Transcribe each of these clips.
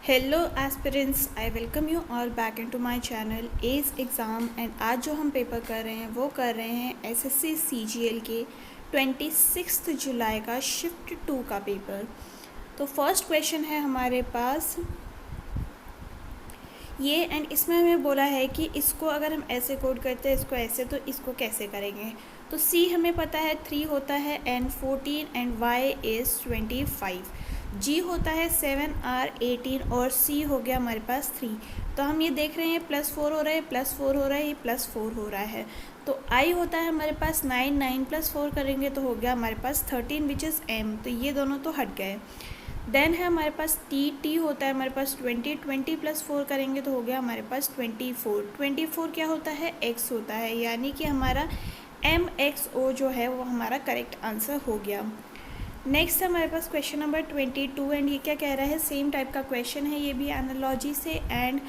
Hello aspirants, I welcome you all back into my channel Edge Exam. And आज जो हम paper कर रहे हैं वो कर रहे हैं एसएससी सीजीएल के 26 जुलाई का शिफ्ट 2 का पेपर। तो फर्स्ट क्वेश्चन है हमारे पास ये, एंड इसमें हमें बोला है कि इसको अगर हम ऐसे कोड करते हैं इसको ऐसे, तो इसको कैसे करेंगे। तो सी हमें पता है 3 होता है, एन 14 एंड वाई इज़ 25, जी होता है 7, आर 18 और सी हो गया हमारे पास 3। तो हम ये देख रहे हैं +4 हो रहा है, +4 हो रहा है, ये +4 हो रहा है। तो आई होता है हमारे पास 9, 9 + 4 करेंगे तो हो गया हमारे पास 13 विच इज़ एम। तो ये दोनों तो हट गए। देन है हमारे पास टी होता है हमारे पास 20, 20 + 4 करेंगे तो हो गया हमारे पास 24। 24 क्या होता है, एक्स होता है, यानी कि हमारा MXO जो है वो हमारा करेक्ट आंसर हो गया। नेक्स्ट है हमारे पास क्वेश्चन नंबर 22, एंड ये क्या कह रहा है, सेम टाइप का क्वेश्चन है, ये भी एनालॉजी से। एंड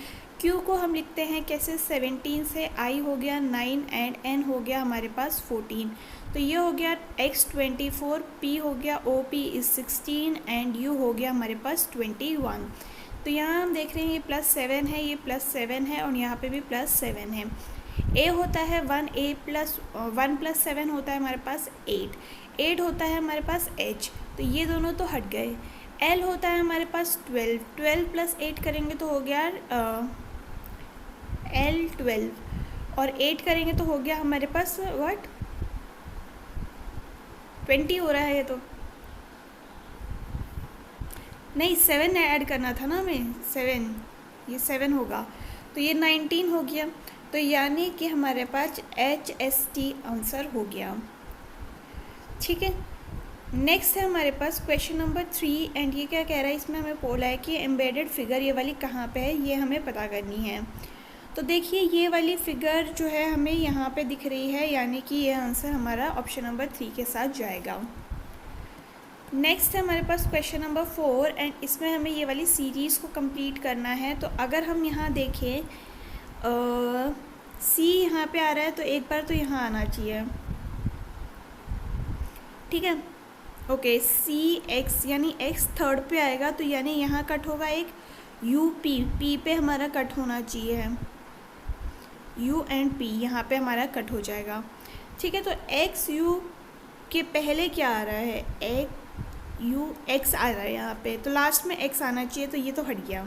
Q को हम लिखते हैं कैसे, 17 से, I हो गया 9 एंड N हो गया हमारे पास 14। तो ये हो गया X 24, P हो गया OP इज़ 16 एंड U हो गया हमारे पास 21। तो यहाँ हम देख रहे हैं ये +7 है, ये +7 है और यहाँ पे भी +7 है। A होता है 1, A+1 + 7 होता है हमारे पास 8, 8 होता है हमारे पास H, तो ये दोनों तो हट गए। L होता है हमारे पास 12, 12 + 8 करेंगे तो हो गया L12 और 8 करेंगे तो हो गया हमारे पास 20 हो रहा है। ये तो नहीं, 7 ऐड करना था ना हमें, 7, ये 7 होगा तो ये 19 हो गया। तो यानी कि हमारे पास HST आंसर हो गया। ठीक है, नेक्स्ट है हमारे पास क्वेश्चन नंबर 3, एंड ये क्या कह रहा है, इसमें हमें बोला है कि एम्बेडेड फिगर ये वाली कहाँ पे है, ये हमें पता करनी है। तो देखिए ये वाली फिगर जो है हमें यहाँ पे दिख रही है, यानी कि ये आंसर हमारा ऑप्शन नंबर 3 के साथ जाएगा। नेक्स्ट है हमारे पास क्वेश्चन नंबर 4, एंड इसमें हमें ये वाली सीरीज़ को कंप्लीट करना है। तो अगर हम यहाँ देखें सी यहाँ पे आ रहा है तो एक बार तो यहाँ आना चाहिए। ठीक है, ओके, CX यानी X थर्ड पे आएगा, तो यानी यहाँ कट होगा एक UP, P पे हमारा कट होना चाहिए, U एंड P यहाँ पे हमारा कट हो जाएगा। ठीक है, तो XU के पहले क्या आ रहा है, X आ रहा है यहाँ पे, तो लास्ट में X आना चाहिए, तो ये तो हट गया।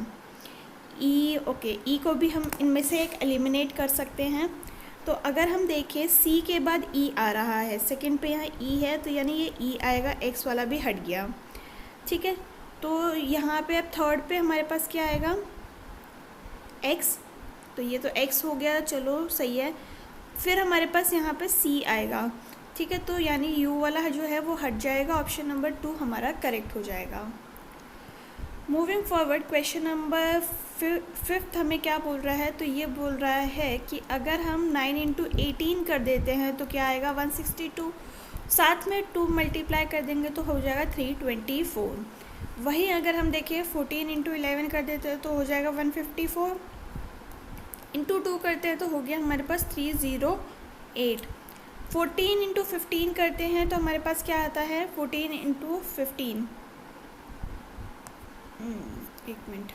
ओके, E को भी हम इनमें से एक एलिमिनेट कर सकते हैं। तो अगर हम देखें C के बाद E आ रहा है, सेकंड पे यहाँ E है, तो यानी ये E आएगा, X वाला भी हट गया। ठीक है, तो यहाँ पे अब थर्ड पे हमारे पास क्या आएगा, X, तो ये तो X हो गया, चलो सही है। फिर हमारे पास यहाँ पे C आएगा। ठीक है, तो यानी U वाला जो है वो हट जाएगा, ऑप्शन नंबर 2 हमारा करेक्ट हो जाएगा। मूविंग फॉरवर्ड, क्वेश्चन नंबर 5 हमें क्या बोल रहा है, तो ये बोल रहा है कि अगर हम 9 × 18 कर देते हैं तो क्या आएगा, 162, साथ में 2 मल्टीप्लाई कर देंगे तो हो जाएगा 324। वहीं अगर हम देखें 14 × 11 कर देते हैं तो हो जाएगा 154, × 2 करते हैं तो हो गया हमारे पास 308। 14 × 15 करते हैं तो हमारे पास क्या आता है, 14 × 15, एक मिनट,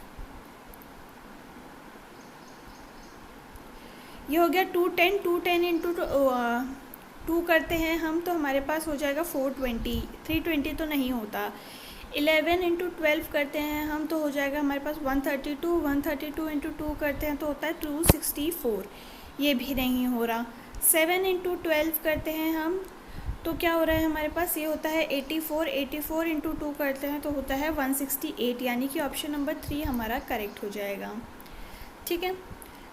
ये हो गया 210, 210 × 2 करते हैं हम तो हमारे पास हो जाएगा 420, 320 तो नहीं होता। 11 × 12 करते हैं हम तो हो जाएगा हमारे पास 132, 132 × 2 करते हैं तो होता है 264, ये भी नहीं हो रहा। 7 × 12 करते हैं हम तो क्या हो रहा है हमारे पास, ये होता है 84, 84 × 2 करते हैं तो होता है 168, यानी कि ऑप्शन नंबर 3 हमारा करेक्ट हो जाएगा। ठीक है,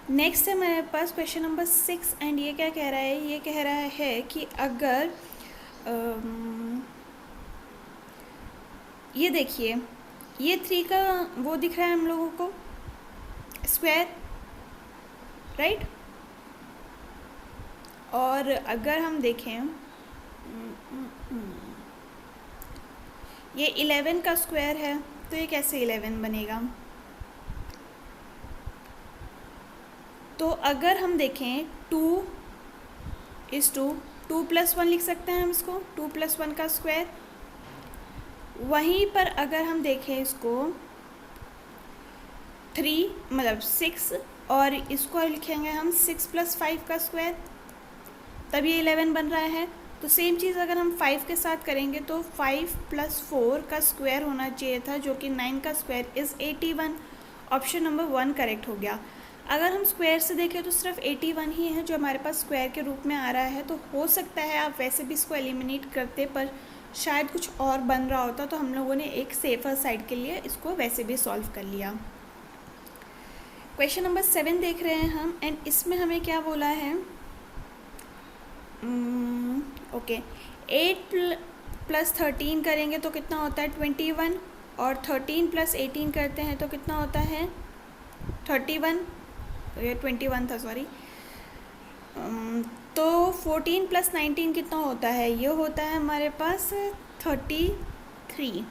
नेक्स्ट है हमारे पास क्वेश्चन नंबर 6, एंड ये क्या कह रहा है, ये कह रहा है कि अगर ये देखिए, ये 3 का वो दिख रहा है हम लोगों को स्क्वायर, राइट, और अगर हम देखें ये 11 का स्क्वायर है तो ये कैसे 11 बनेगा। तो अगर हम देखें 2 = 2, 2 + 1 लिख सकते हैं हम इसको, 2 + 1 का स्क्वायर। वहीं पर अगर हम देखें इसको 3 मतलब 6, और इसको लिखेंगे हम 6 + 5 का स्क्वायर, तब ये 11 बन रहा है। तो सेम चीज़ अगर हम 5 के साथ करेंगे तो 5 + 4 का स्क्वायर होना चाहिए था, जो कि 9 का square is 81। Option number 1 correct हो गया। अगर हम स्क्वायर से देखें तो सिर्फ 81 ही है जो हमारे पास स्क्वायर के रूप में आ रहा है। तो हो सकता है आप वैसे भी इसको एलिमिनेट करते, पर शायद कुछ और बन रहा होता, तो हम लोगों ने एक सेफर साइड के लिए इसको वैसे भी सॉल्व कर लिया। क्वेश्चन नंबर 7 देख रहे हैं हम, एंड इसमें हमें क्या बोला है, ओके 8 + 13 करेंगे तो कितना होता है 21, और 13 + 18 करते हैं तो कितना होता है 31, तो ये 21 था, सॉरी। तो 14 + 19 कितना होता है, ये होता है हमारे पास 33।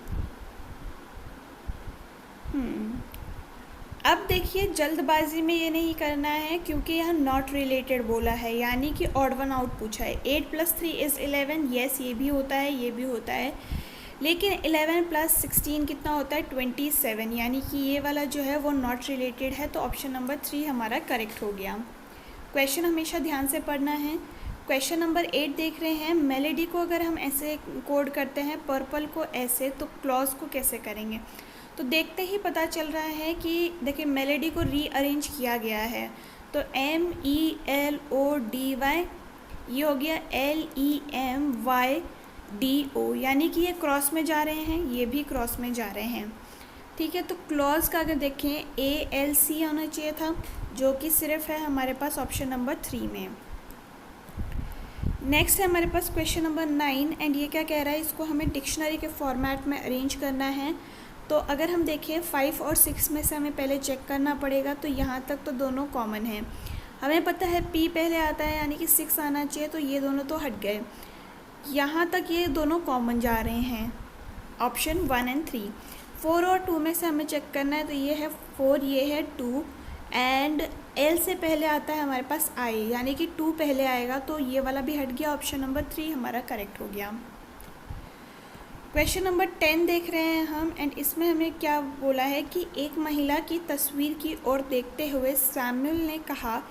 अब देखिए जल्दबाजी में ये नहीं करना है, क्योंकि यहाँ नॉट रिलेटेड बोला है, यानी कि ऑड वन आउट पूछा है। 8 + 3 इज़ 11, येस ये भी होता है, ये भी होता है, लेकिन 11 + 16 कितना होता है 27, यानी कि ये वाला जो है वो नॉट रिलेटेड है। तो ऑप्शन नंबर 3 हमारा करेक्ट हो गया। क्वेश्चन हमेशा ध्यान से पढ़ना है। क्वेश्चन नंबर 8 देख रहे हैं, मेलेडी को अगर हम ऐसे कोड करते हैं, पर्पल को ऐसे, तो क्लॉज को कैसे करेंगे। तो देखते ही पता चल रहा है कि देखिए मेलेडी को रीअरेंज किया गया है। तो MELODY, ये हो गया LEMYDO, यानी कि ये क्रॉस में जा रहे हैं, ये भी क्रॉस में जा रहे हैं। ठीक है, तो क्लॉज का अगर देखें ALC होना चाहिए था, जो कि सिर्फ है हमारे पास ऑप्शन नंबर 3 में। नेक्स्ट है हमारे पास क्वेश्चन नंबर 9, एंड ये क्या कह रहा है, इसको हमें डिक्शनरी के फॉर्मेट में अरेंज करना है। तो अगर हम देखें 5 और 6 में से हमें पहले चेक करना पड़ेगा। तो यहाँ तक तो दोनों कॉमन हैं, हमें पता है P पहले आता है, यानी कि 6 आना चाहिए, तो ये दोनों तो हट गए। यहाँ तक ये दोनों कॉमन जा रहे हैं, ऑप्शन 1 और 3। 4 और 2 में से हमें चेक करना है, तो ये है 4, ये है 2, एंड L से पहले आता है हमारे पास I, यानी कि 2 पहले आएगा, तो ये वाला भी हट गया। ऑप्शन नंबर 3 हमारा करेक्ट हो गया। क्वेश्चन नंबर 10 देख रहे हैं हम, एंड इसमें हमें क्या बोला है कि एक महिला की तस्वीर की ओर देखते हुए सैमुअल ने कहा,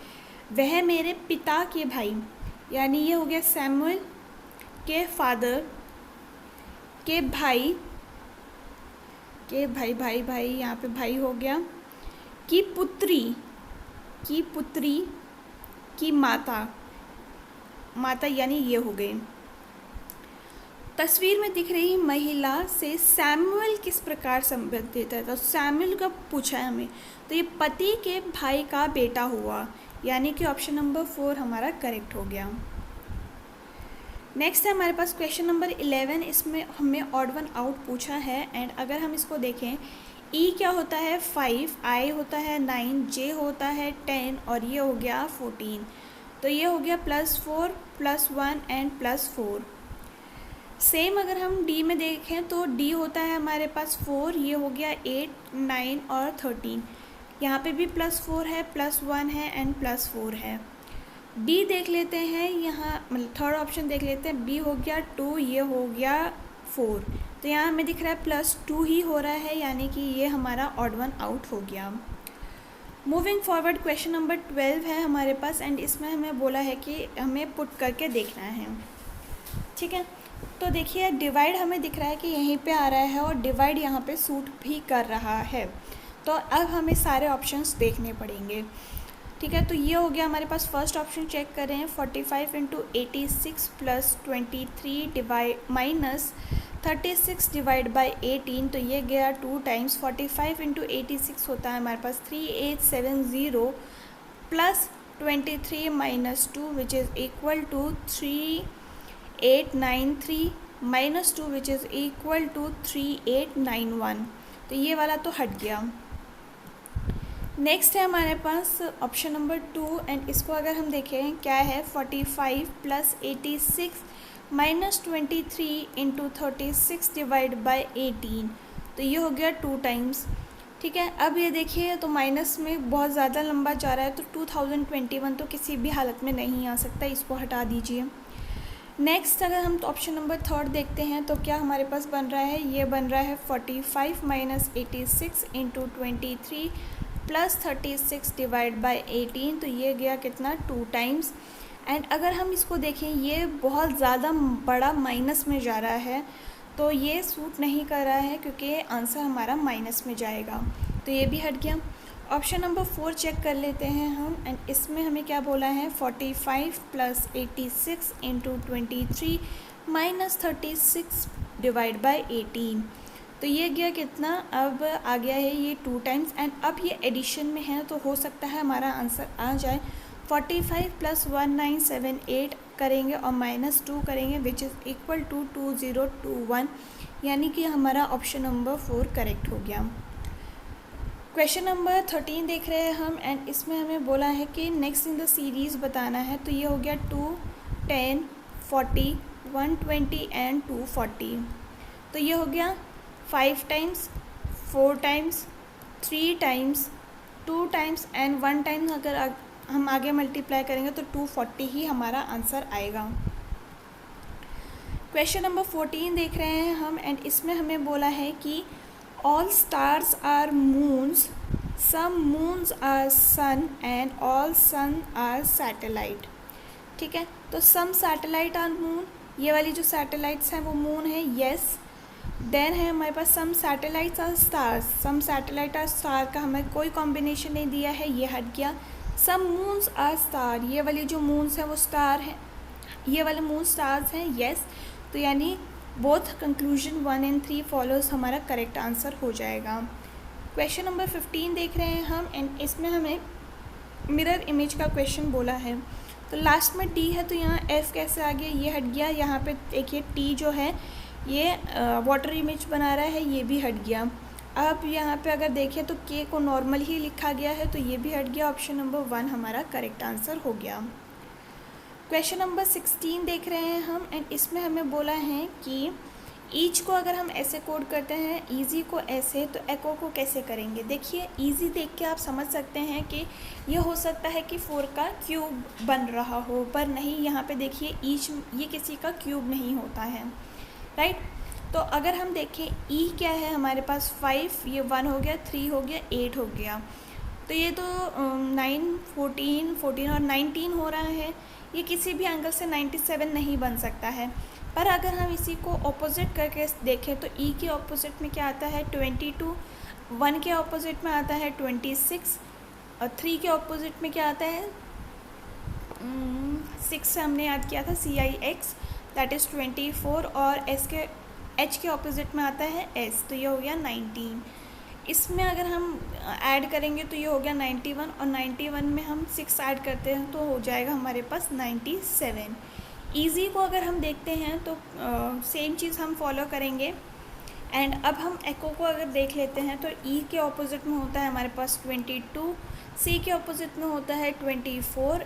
वह मेरे पिता के भाई, यानी ये हो गया सैमुअल के फादर के भाई भाई यहाँ पे भाई हो गया, की पुत्री की माता यानी ये हो गई। तस्वीर में दिख रही महिला से सैमुअल किस प्रकार संबंधित है, तो सैमुअल का पूछा है हमें, तो ये पति के भाई का बेटा हुआ, यानी कि ऑप्शन नंबर 4 हमारा करेक्ट हो गया। नेक्स्ट है हमारे पास क्वेश्चन नंबर 11, इसमें हमें ऑड वन आउट पूछा है, एंड अगर हम इसको देखें, E क्या होता है 5, I होता है 9, J होता है 10, और ये हो गया 14, तो ये हो गया +4 +1 एंड +4। सेम अगर हम D में देखें तो D होता है हमारे पास 4, ये हो गया 8, 9 और 13, यहाँ पे भी +4 है, +1 है एंड +4 है। B देख लेते हैं, यहाँ मतलब थर्ड ऑप्शन देख लेते हैं, B हो गया 2, ये हो गया 4, तो यहाँ हमें दिख रहा है +2 ही हो रहा है, यानी कि ये हमारा ऑड वन आउट हो गया। मूविंग फॉरवर्ड क्वेश्चन नंबर 12 है हमारे पास, एंड इसमें हमें बोला है कि हमें पुट करके देखना है। ठीक है, तो देखिए डिवाइड हमें दिख रहा है कि यहीं पे आ रहा है, और डिवाइड यहाँ पे सूट भी कर रहा है। तो अब हमें सारे ऑप्शंस देखने पड़ेंगे। ठीक है, तो ये हो गया हमारे पास फर्स्ट ऑप्शन, चेक कर रहे हैं 45 × 86 + 23 माइनस 36 डिवाइड बाई 18, तो ये गया 2 टाइम्स 45 × 86 होता है हमारे पास 3870 plus 23 minus 2 which is equal to 3893 minus 2 which is equal to 3891, तो ये वाला तो हट गया। नेक्स्ट है हमारे पास ऑप्शन नंबर 2, एंड इसको अगर हम देखें क्या है 45 + 86 माइनस 23 × 36 डिवाइड बाई 18, तो ये हो गया 2 टाइम्स। ठीक है, अब ये देखिए तो माइनस में बहुत ज़्यादा लंबा जा रहा है, तो 2021 तो किसी भी हालत में नहीं आ सकता, इसको हटा दीजिए। नेक्स्ट अगर हम ऑप्शन नंबर 3 देखते हैं तो क्या हमारे पास बन रहा है, ये बन रहा है 45 - 86 × 23 प्लस 36 डिवाइड बाय 18, तो ये गया कितना 2 टाइम्स। एंड अगर हम इसको देखें ये बहुत ज़्यादा बड़ा माइनस में जा रहा है, तो ये सूट नहीं कर रहा है क्योंकि आंसर हमारा माइनस में जाएगा, तो ये भी हट गया। ऑप्शन नंबर 4 चेक कर लेते हैं हम, एंड इसमें हमें क्या बोला है 45 plus 86 into 23 minus 36 divide by 18, तो ये गया कितना, अब आ गया है ये 2 टाइम्स। एंड अब ये एडिशन में है तो हो सकता है हमारा आंसर आ जाए 45 प्लस 1978 करेंगे और माइनस 2 करेंगे विच इज़ इक्वल टू 2021, यानी कि हमारा ऑप्शन नंबर 4 करेक्ट हो गया। क्वेश्चन नंबर 13 देख रहे हैं हम, एंड इसमें हमें बोला है कि नेक्स्ट इन द सीरीज़ बताना है, तो ये हो गया 2, 10, 40, 120 एंड 240, तो ये हो गया 5 times, 4 times, 3 times, 2 times and 1 time. अगर हम आगे मल्टीप्लाई करेंगे तो 240 ही हमारा आंसर आएगा। क्वेश्चन नंबर 14 देख रहे हैं हम, एंड इसमें हमें बोला है कि all stars are moons, some moons are sun and all sun are satellite. ठीक है, तो सम सैटेलाइट आर मून, ये वाली जो सैटेलाइट्स हैं वो मून है, येस। देन है हमारे पास some satellites are stars, some satellite are star का हमें कोई कॉम्बिनेशन नहीं दिया है, ये हट गया। सम मून्स आर स्टार, ये वाली जो मून्स हैं वो स्टार हैं, ये वाले मून स्टार्स हैं, येस। तो यानी बोथ कंक्लूजन 1 एंड 3 फॉलोज हमारा करेक्ट आंसर हो जाएगा। क्वेश्चन नंबर 15 देख रहे हैं हम, एंड इसमें हमें मिरर इमेज का क्वेश्चन बोला है। तो लास्ट में टी है तो यहाँ एफ कैसे आ गया, ये हट गया। यहाँ पे देखिए टी जो है ये वाटर इमेज बना रहा है, ये भी हट गया। अब यहाँ पे अगर देखें तो के को नॉर्मल ही लिखा गया है, तो ये भी हट गया। ऑप्शन नंबर 1 हमारा करेक्ट आंसर हो गया। क्वेश्चन नंबर 16 देख रहे हैं हम, एंड इसमें हमें बोला है कि ईच को अगर हम ऐसे कोड करते हैं, ईजी को ऐसे, तो एको को कैसे करेंगे। देखिए ईजी देख के आप समझ सकते हैं कि ये हो सकता है कि 4 का क्यूब बन रहा हो, पर नहीं, यहाँ पे देखिए ईच ये किसी का क्यूब नहीं होता है, राइट। तो अगर हम देखें ई क्या है हमारे पास 5, ये 1 हो गया, 3 हो गया, 8 हो गया, तो ये तो 9, 14 और 19 हो रहा है। ये किसी भी एंगल से 97 नहीं बन सकता है। पर अगर हम इसी को ऑपोजिट करके देखें तो ई के ऑपोजिट में क्या आता है 22, 1 के ऑपोजिट में आता है 26, और 3 के ऑपोजिट में क्या आता है 6 से हमने याद किया था CIX, दैट इज़ 24, और एच के ऑपोजिट में आता है S, तो ये हो गया 19। इसमें अगर हम ऐड करेंगे तो ये हो गया 91, और 91 में हम 6 ऐड करते हैं तो हो जाएगा हमारे पास 97। ईजी को अगर हम देखते हैं तो सेम चीज़ हम फॉलो करेंगे। एंड अब हम एको को अगर देख लेते हैं तो ई के ऑपोजिट में होता है हमारे पास 22, सी के ऑपोजिट में होता है 24,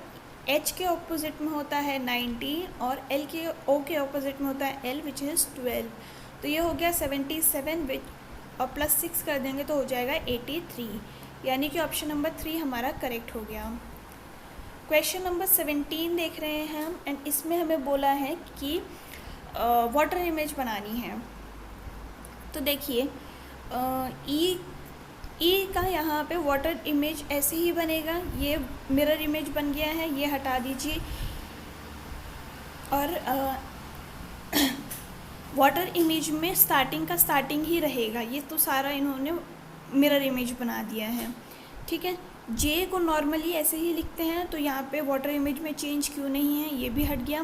एच के ऑपोजिट में होता है 19, और एल के ओ के ऑपोजिट में होता है एल विच इज़ 12। तो ये हो गया 77 विच, और प्लस 6 कर देंगे तो हो जाएगा 83, यानी कि ऑप्शन नंबर 3 हमारा करेक्ट हो गया। क्वेश्चन नंबर 17 देख रहे हैं हम, एंड इसमें हमें बोला है कि वाटर इमेज बनानी है। तो देखिए ई का यहाँ पे वाटर इमेज ऐसे ही बनेगा, ये मिरर इमेज बन गया है, ये हटा दीजिए, और वाटर इमेज में स्टार्टिंग का स्टार्टिंग ही रहेगा, ये तो सारा इन्होंने मिरर इमेज बना दिया है, ठीक है। जे को नॉर्मली ऐसे ही लिखते हैं, तो यहाँ पे वाटर इमेज में चेंज क्यों नहीं है, ये भी हट गया।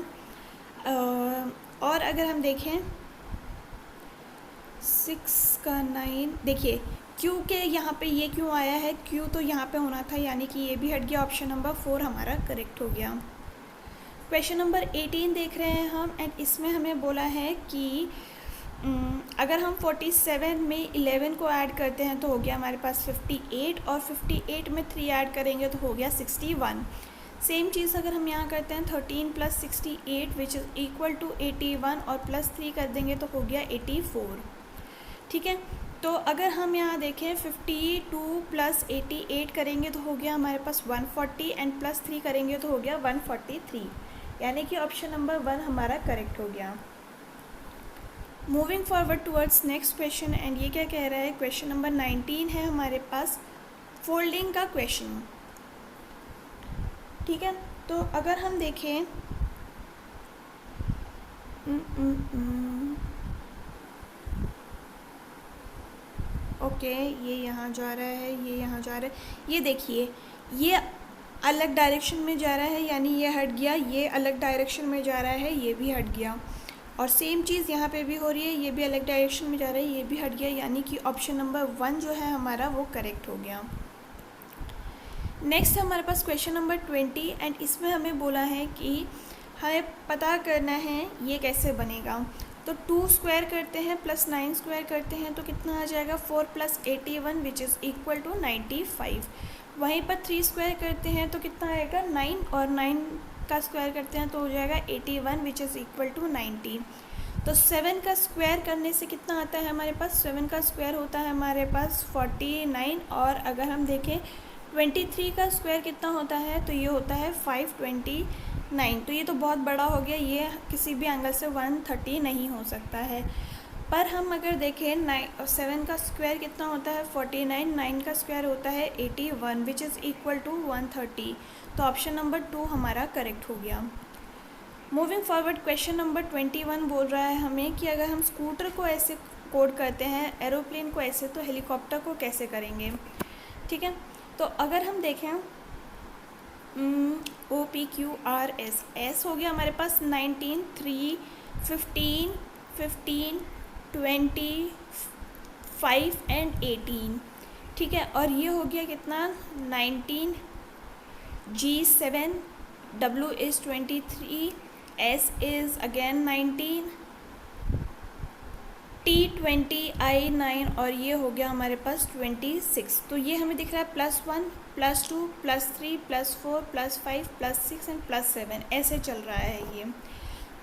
और अगर हम देखें 6 का 9, देखिए क्यू के यहाँ पे ये क्यों आया है, क्यू तो यहाँ पे होना था, यानी कि ये भी हट गया। ऑप्शन नंबर 4 हमारा करेक्ट हो गया। क्वेश्चन नंबर 18 देख रहे हैं हम, एंड इसमें हमें बोला है कि अगर हम 47 में 11 को ऐड करते हैं तो हो गया हमारे पास 58, और 58 में 3 ऐड करेंगे तो हो गया 61। सेम चीज़ अगर हम यहाँ करते हैं 13 plus 68 which is equal to 81, और प्लस 3 कर देंगे तो हो गया 84, ठीक है। तो अगर हम यहाँ देखें 52 प्लस 88 करेंगे तो हो गया हमारे पास 140, एंड प्लस 3 करेंगे तो हो गया 143, यानी कि ऑप्शन नंबर 1 हमारा करेक्ट हो गया। Moving forward towards next question, and ये क्या कह रहा है, क्वेश्चन नंबर 19 है हमारे पास। फोल्डिंग का क्वेश्चन। ठीक है, तो अगर हम देखें ओके, ये यहाँ जा रहा है, ये यहाँ जा रहा है, ये देखिए ये अलग डायरेक्शन में जा रहा है, यानी ये हट गया, ये अलग डायरेक्शन में जा रहा है, ये भी हट गया, और सेम चीज़ यहाँ पे भी हो रही है, ये भी अलग डायरेक्शन में जा रहा है, ये भी हट गया, यानी कि ऑप्शन नंबर 1 जो है हमारा वो करेक्ट हो गया। नेक्स्ट हमारे पास क्वेश्चन नंबर 20 एंड इसमें हमें बोला है कि हमें पता करना है ये कैसे बनेगा। तो 2 स्क्वायर करते हैं प्लस 9 स्क्वायर करते हैं तो कितना आ जाएगा 4 + 81 विच इज़ इक्वल टू 95। वहीं पर 3 स्क्वायर करते हैं तो कितना आएगा 9, और 9 का स्क्वायर करते हैं तो हो जाएगा 81 विच इज़ इक्वल टू 90। तो 7 का स्क्वायर करने से कितना आता है हमारे पास, 7 का स्क्वायर होता है हमारे पास 49, और अगर हम देखें 23 का स्क्वायर कितना होता है तो ये होता है 529। तो ये तो बहुत बड़ा हो गया, ये किसी भी एंगल से 130 नहीं हो सकता है। पर हम अगर देखें 7 का स्क्वायर कितना होता है 49, 9 का स्क्वायर होता है 81 विच इज़ इक्वल टू 130। तो ऑप्शन नंबर 2 हमारा करेक्ट हो गया। मूविंग फॉरवर्ड क्वेश्चन नंबर 21 बोल रहा है हमें कि अगर हम स्कूटर को ऐसे कोड करते हैं, एरोप्लेन को ऐसे, तो हेलीकॉप्टर को कैसे करेंगे। ठीक है, तो अगर हम देखें OPQRS, एस हो गया हमारे पास 19, 3, 15, 15, 20, 5 एंड 18। ठीक है, और ये हो गया कितना 19, G7, W is 23, S is again 19, T20, I9, और ये हो गया हमारे पास 26। तो ये हमें दिख रहा है +1, +2, +3, +4, +5, +6 एंड +7 ऐसे चल रहा है ये।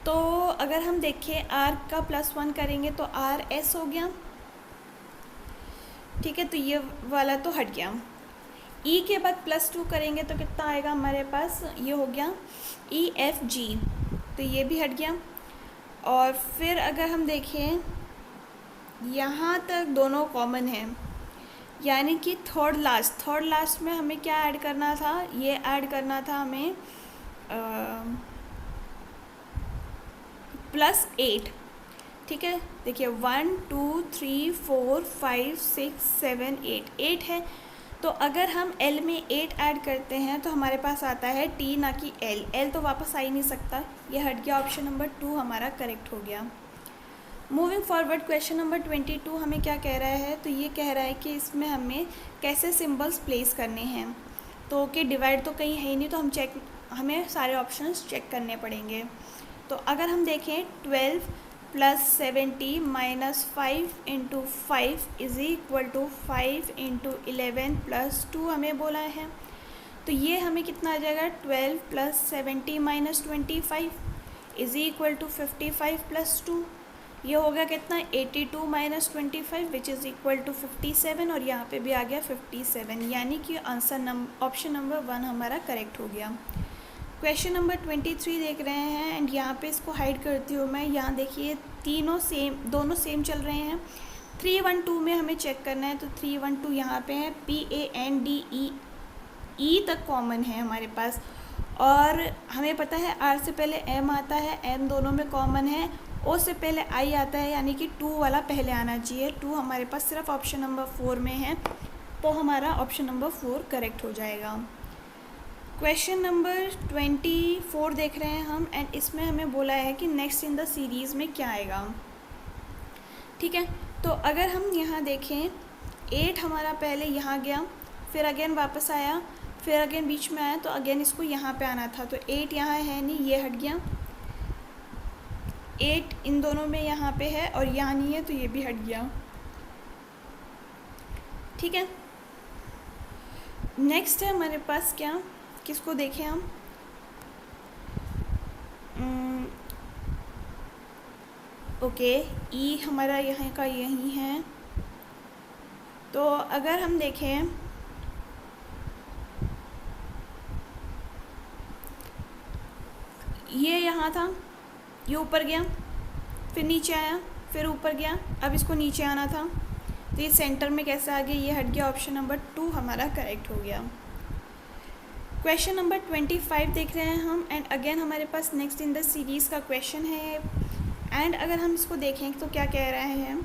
तो अगर हम देखें R का +1 करेंगे तो RS हो गया। ठीक है, तो ये वाला तो हट गया। E के बाद +2 करेंगे तो कितना आएगा हमारे पास, ये हो गया EFG, तो ये भी हट गया। और फिर अगर हम देखें यहाँ तक दोनों कॉमन हैं, यानी कि थर्ड लास्ट में हमें क्या ऐड करना था, ये ऐड करना था हमें +8। ठीक है, देखिए 1, 2, 3, 4, 5, 6, 7, 8 है। तो अगर हम L में 8 ऐड करते हैं तो हमारे पास आता है T ना कि L तो वापस आ ही नहीं सकता, ये हट गया। ऑप्शन नंबर 2 हमारा करेक्ट हो गया। मूविंग फॉरवर्ड क्वेश्चन नंबर 22 हमें क्या कह रहा है, तो ये कह रहा है कि इसमें हमें कैसे सिंबल्स प्लेस करने हैं। तो ओके, डिवाइड तो कहीं है ही नहीं, तो हमें सारे ऑप्शंस चेक करने पड़ेंगे। तो अगर हम देखें 12 + 70 - 5 × 5 इज़ इक्वल टू 5 × 11 + 2 हमें बोला है। तो ये हमें कितना आ जाएगा 12 + 70 - 25 इज़ इक्वल टू 55 + 2। ये हो गया कितना 82 - 25 विच इज़ इक्वल टू 57, और यहाँ पे भी आ गया 57, यानी कि आंसर ऑप्शन नंबर 1 हमारा करेक्ट हो गया। क्वेश्चन नंबर 23 देख रहे हैं एंड यहाँ पे इसको हाइड करती हूँ मैं। यहाँ देखिए दोनों सेम चल रहे हैं। 312 में हमें चेक करना है, तो 312 यहाँ पे है, PANDE, E तक कॉमन है हमारे पास, और हमें पता है R से पहले M आता है, M दोनों में कॉमन है, O से पहले I आता है, यानी कि 2 वाला पहले आना चाहिए। 2 हमारे पास सिर्फ ऑप्शन नंबर 4 में है, तो हमारा ऑप्शन नंबर 4 करेक्ट हो जाएगा। क्वेश्चन नंबर 24 देख रहे हैं हम एंड इसमें हमें बोला है कि नेक्स्ट इन द सीरीज़ में क्या आएगा। ठीक है, तो अगर हम यहाँ देखें 8 हमारा पहले यहाँ गया, फिर अगेन वापस आया, फिर अगेन बीच में आया, तो अगेन इसको यहाँ पे आना था, तो 8 यहाँ है नहीं, ये हट गया। 8 इन दोनों में यहाँ पे है और यहाँ नहीं है, तो ये भी हट गया। ठीक है, नेक्स्ट है हमारे पास क्या, किसको देखें हम, ओके, ई हमारा यहाँ का यही है। तो अगर हम देखें ये यहाँ था, ये ऊपर गया, फिर नीचे आया, फिर ऊपर गया, अब इसको नीचे आना था, तो तो ये सेंटर में कैसे आ गया, ये हट गया, ऑप्शन नंबर 2 हमारा करेक्ट हो गया। क्वेश्चन नंबर 25 देख रहे हैं हम, एंड अगेन हमारे पास नेक्स्ट इन द सीरीज़ का क्वेश्चन है। एंड अगर हम इसको देखें तो क्या कह रहे हैं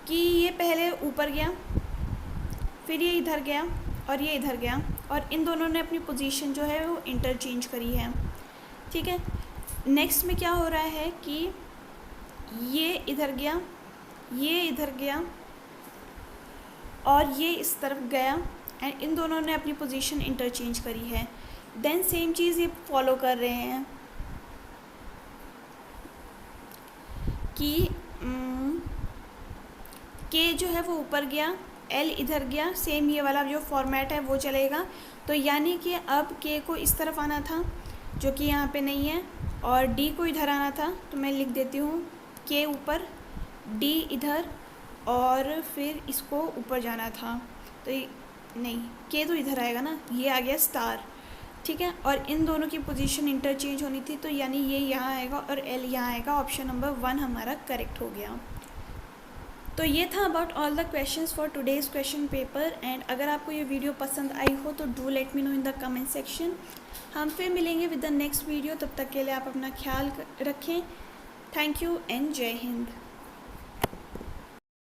कि ये पहले ऊपर गया, फिर ये इधर गया और ये इधर गया, और इन दोनों ने अपनी पोजीशन जो है वो इंटरचेंज करी है, ठीक है। नेक्स्ट में क्या हो रहा है कि ये इधर गया, ये इधर गया और ये इस तरफ गया, एंड इन दोनों ने अपनी पोजीशन इंटरचेंज करी है। देन सेम चीज़ ये फॉलो कर रहे हैं कि के जो है वो ऊपर गया, एल इधर गया, सेम ये वाला जो फॉर्मेट है वो चलेगा। तो यानी कि अब के को इस तरफ आना था जो कि यहाँ पे नहीं है, और डी को इधर आना था, तो मैं लिख देती हूँ के ऊपर, डी इधर, और फिर इसको ऊपर जाना था, तो नहीं, के तो इधर आएगा ना, ये आ गया स्टार, ठीक है। और इन दोनों की पोजीशन इंटरचेंज होनी थी, तो यानी ये यहाँ आएगा और एल यहाँ आएगा, ऑप्शन नंबर 1 हमारा करेक्ट हो गया। तो ये था about all the questions for today's question paper. And अगर आपको ये वीडियो पसंद आई हो तो do let me know in the comment section. हम फिर मिलेंगे विद द नेक्स्ट वीडियो, तब तक के लिए आप अपना ख्याल रखें। थैंक यू एंड जय हिंद।